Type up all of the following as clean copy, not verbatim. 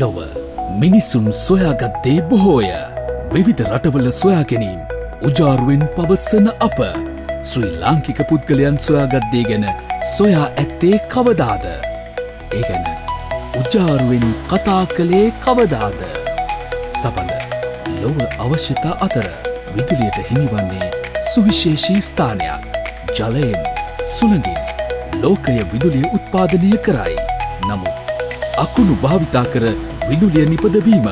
ලොව මිනිසුන් සොයාගත් දේ බොහෝය. විවිධ රටවල සොයා ගැනීම උජාරුවෙන් පවසන අප ශ්‍රී ලාංකික පුද්ගලයන් සොයාගත් දේ ගැන සොයා ඇත්තේ කවදාද? ඒ ගැන උජාරුවෙන් කතා කළේ කවදාද? සබඳ ලොව අවශ්‍යතා අතර විදුලියට හිමිවන්නේ සුවිශේෂී ස්ථානයක්. ජලයෙන් සුළඟින් ලෝකය විදුලිය උත්පාදනය කරයි. නමුත් අකුණු භාවිතා කර විදුලිය නිපදවීම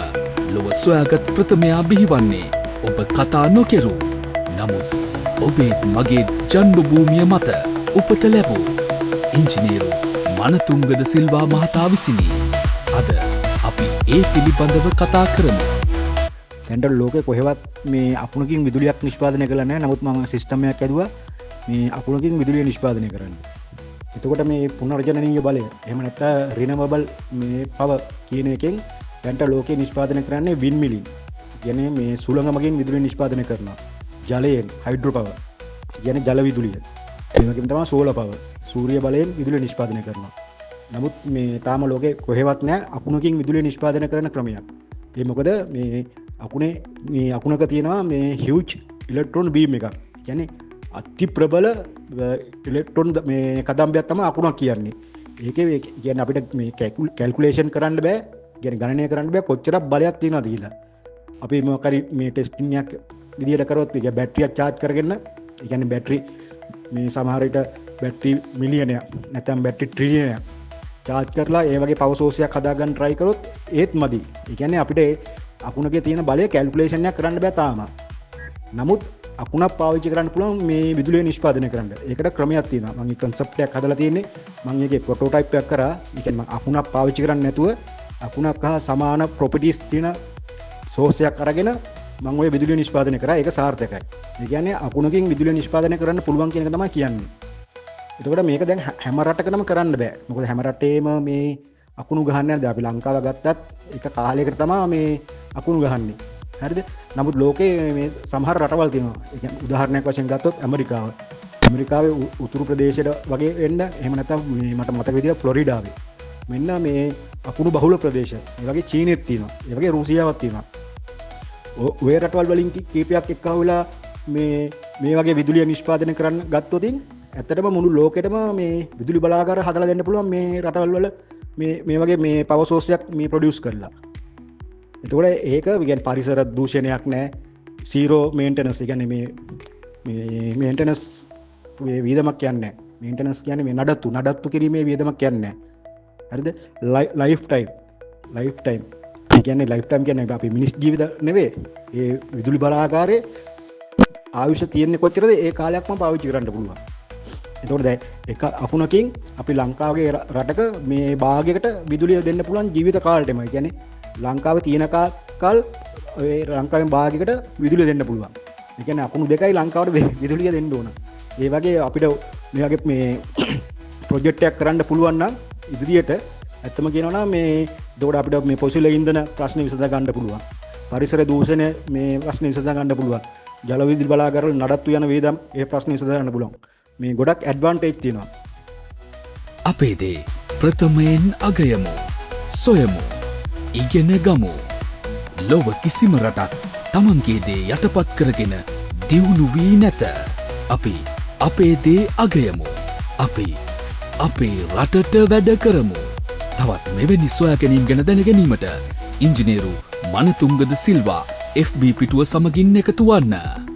ලොව සොයාගත් ප්‍රථමයා බිහිවන්නේ ඔබ කතා නොකෙරු. නමුත් ඔබේත් මගේත් ජන්මභූමිය මත උපත ලැබූ ඉංජිනේරු මනතුංගද සිල්වා මහතා විසිනි. අද අපි ඒ පිළිබඳව කතා කරමු. සෙන්ට්‍රල් ලෝකේ කොහෙවත් මේ අකුණකින් විදුලියක් නිෂ්පාදනය කළා නැහැ. නමුත් මම සිස්ටම් එකක් ඇදුවා මේ අකුණකින් විදුලිය නිෂ්පාදනය කරන්න. එතකොට මේ පුනර්ජනනීය බලය එහෙම නැත්නම් රිනවබල් මේ පවර් කියන එකෙන් දැන්ට ලෝකේ නිෂ්පාදනය කරන්නේ වින්ඩ් මිලින්. කියන්නේ මේ සුළඟ මගින් විදුලිය නිෂ්පාදනය කරනවා. ජලයෙන් හයිඩ්‍රෝ පවර් කියන්නේ ජල විදුලිය. ඒ වගේම තමයි සෝලර් පවර් සූර්ය බලයෙන් විදුලිය නිෂ්පාදනය කරනවා. නමුත් මේ තාම ලෝකේ කොහෙවත් නැහැ අකුණකින් විදුලිය නිෂ්පාදනය කරන ක්‍රමයක්. ඒ මොකද මේ අකුණක තියෙනවා මේ හියුජ් ඉලෙක්ට්‍රෝන බීම් එකක්. කියන්නේ අති ප්‍රබල ඉලෙක්ට්‍රෝන මේ කදම්බයක් තමයි අකුණක් කියන්නේ. ඒකේ කියන්නේ අපිට මේ කැල්කියුලේෂන් කරන්න බෑ. කියන්නේ ගණනය කරන්න බෑ කොච්චර බලයක් තියෙනවද කියලා. අපි මොකක් හරි මේ ටෙස්ටිං එකක් විදියට කරොත් මේ බැටරියක් charge කරගෙන ඒ කියන්නේ බැටරි මේ සමහර විට බැටරි මිලියනයක් නැත්නම් බැටරි ට්‍රිලියනයක් charge කරලා ඒ වගේ පවර් සෝස් එකක් හදාගන්න try කරොත් ඒත් මදි. ඒ කියන්නේ අපිට අකුණකේ තියෙන බලය කැල්කියුලේෂන් එකක් කරන්න බෑ තාම. නමුත් අකුණක් පාවිච්චි කරන්න පුළුවන් මේ විදුලිය නිෂ්පාදනය කරන්න. ඒකට ක්‍රමයක් තියෙනවා. මම මේ concept එකක් හදලා තියෙන්නේ. මම ඒකේ prototype එකක් කරා. ඒ කියන්නේ මම අකුණක් පාවිච්චි කරන්නේ නැතුව අකුණක් හා සමාන properties තියෙන source එකක් අරගෙන මම ওই විදුලිය නිෂ්පාදනය කරා. ඒක සාර්ථකයි. ඒ කියන්නේ අකුණකින් විදුලිය නිෂ්පාදනය කරන්න පුළුවන් කියන එක තමයි කියන්නේ. එතකොට මේක දැන් හැම රටකටම කරන්න බෑ. මොකද හැම රටේම මේ අකුණු ගහන්නේ නැහැ. අපි ලංකාව ගත්තත් එක කාලයකට තමයි මේ අකුණු ගහන්නේ. හරිද? නමුත් ලෝකේ මේ සමහර රටවල් තියෙනවා. ඒ කියන්නේ උදාහරණයක් වශයෙන් ගත්තොත් ඇමරිකාව. ඇමරිකාවේ උතුරු ප්‍රදේශයට වගේ වෙන්න එහෙම නැත්නම් මේ මට මතක විදිහට ෆ්ලොරිඩාවේ. මෙන්න මේ අකුණු බහුල ප්‍රදේශ. ඒ වගේ චීනෙත් තියෙනවා. ඒ වගේ රුසියාවක් තියෙනවා. ඔය රටවල් වලින් කීපයක් එක්කව වෙලා මේ වගේ විදුලිය නිෂ්පාදනය කරන්න ගත්තොත් ඇත්තටම මුළු ලෝකෙටම මේ විදුලි බලාගාර හදලා දෙන්න පුළුවන් මේ රටවල් වල මේ වගේ මේ පවර් සෝස් එකක් මේ ප්‍රොඩියුස් කරලා. එතකොට ඒක කියන්නේ පරිසර දූෂණයක් නැහැ. Zero maintenance. ඒ කියන්නේ මේ මේන්ටනන්ස් වියදමක් කියන්නේ නැහැ. මේන්ටනන්ස් කියන්නේ මේ නඩත්තු කිරීමේ වියදමක් කියන්නේ නැහැ. හරිද? Life time. ඒ කියන්නේ ලයිෆ් ටයිම් කියන්නේ අපි මිනිස් ජීවිත නෙවෙයි. ඒ විදුලි බලාගාරයේ ආයුෂ තියෙන්නේ කොච්චරද ඒ කාලයක්ම පාවිච්චි කරන්න පුළුවන්. එතකොට දැන් එක අකුණකින් අපි ලංකාවේ රටක මේ භාගයකට විදුලිය දෙන්න පුළුවන් ජීවිත කාලෙටම. ඒ කියන්නේ ලංකාවේ තියෙන කාල් ඔය ලංකාවේ භාගයකට විදුලිය දෙන්න පුළුවන්. ඒ කියන්නේ අකුණු දෙකයි ලංකාවට විදුලිය දෙන්න ඕන. ඒ වගේ අපිට මේ වගේ මේ ප්‍රොජෙක්ට් එකක් කරන්න පුළුවන් නම් ඉදිරියට ඇත්තම කියනවා නම් මේ එතකොට අපිට මේ පොසිල ඉන්ධන ප්‍රශ්න විසඳ ගන්න පුළුවන්. පරිසර දූෂණය මේ ප්‍රශ්න විසඳ ගන්න පුළුවන්. ජල විදුලි බලාගාරවල නඩත්තු යන වේදම් ඒ ප්‍රශ්න විසඳ ගන්න පුළුවන්. මේ ගොඩක් ඇඩ්වාන්ටේජ් තියෙනවා. අපේ දේ ප්‍රථමයෙන් අගයමු. සොයමු. ඉගෙන ගමු. ලොව කිසිම රටක් තමන්ගේ දේ යටපත් කරගෙන දියුණු වී නැත. අපි අපේ දේ අගයමු. අපි අපේ රටට වැඩ කරමු. තවත් මෙවැනි සොයා ගැනීම් ගැන දැන ගැනීමට ඉංජිනේරු මනතුංගද සිල්වා FB පිටුව සමගින් එකතු වන්න.